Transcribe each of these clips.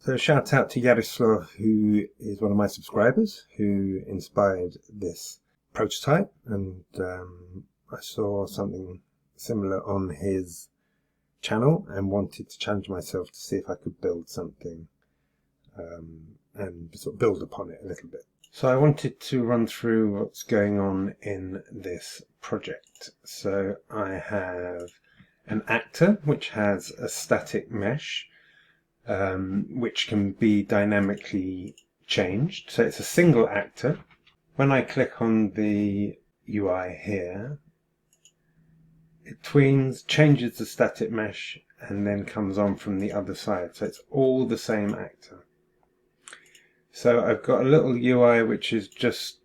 So shout out to Jarosław, who is one of my subscribers, who inspired this prototype, and I saw something similar on his channel and wanted to challenge myself to see if I could build something and sort of build upon it a little bit. So I wanted to run through what's going on in this project. So I have an actor which has a static mesh which can be dynamically changed. So it's a single actor. When I click on the UI here, it tweens, changes the static mesh, and then comes on from the other side. So it's all the same actor. So I've got a little UI which is just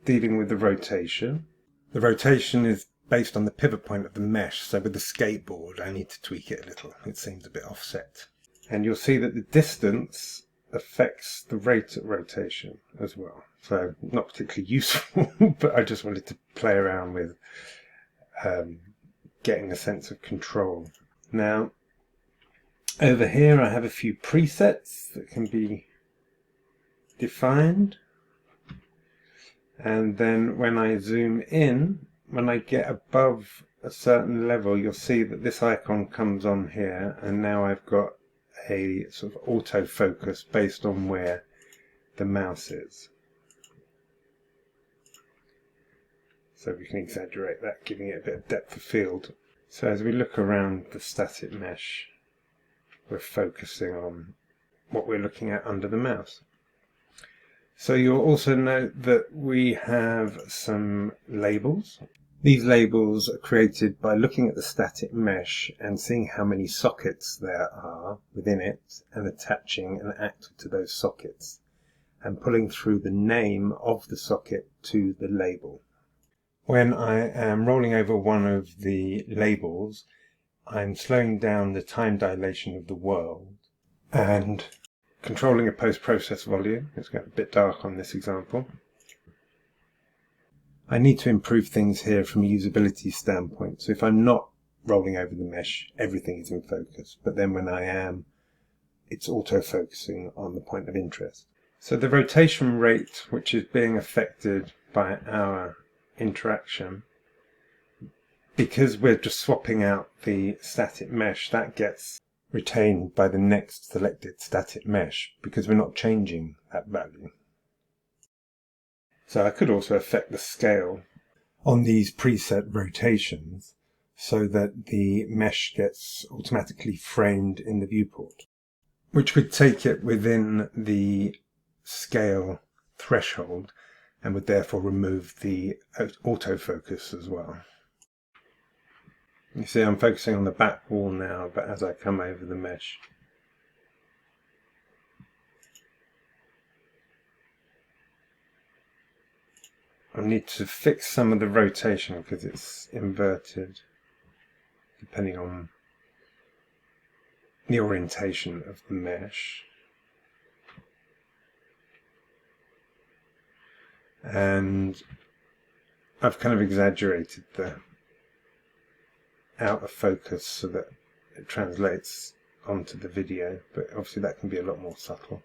dealing with the rotation. The rotation is based on the pivot point of the mesh. So with the skateboard, I need to tweak it a little. It seems a bit offset. And you'll see that the distance affects the rate of rotation as well. So not particularly useful, but I just wanted to play around with getting a sense of control. Now, over here I have a few presets that can be defined. And then when I zoom in, when I get above a certain level, you'll see that this icon comes on here, and now I've got a sort of autofocus based on where the mouse is. So we can exaggerate that, giving it a bit of depth of field. So as we look around the static mesh, we're focusing on what we're looking at under the mouse. So you'll also note that we have some labels. These labels are created by looking at the static mesh and seeing how many sockets there are within it and attaching an actor to those sockets and pulling through the name of the socket to the label. When I am rolling over one of the labels, I'm slowing down the time dilation of the world and controlling a post-process volume. It's got a bit dark on this example. I need to improve things here from a usability standpoint. So if I'm not rolling over the mesh, everything is in focus. But then when I am, it's auto-focusing on the point of interest. So the rotation rate, which is being affected by our interaction, because we're just swapping out the static mesh, that gets retained by the next selected static mesh because we're not changing that value. So I could also affect the scale on these preset rotations so that the mesh gets automatically framed in the viewport, which would take it within the scale threshold and would therefore remove the autofocus as well. You see I'm focusing on the back wall now, but as I come over the mesh, I need to fix some of the rotation because it's inverted depending on the orientation of the mesh. And I've kind of exaggerated the out of focus so that it translates onto the video, but obviously that can be a lot more subtle.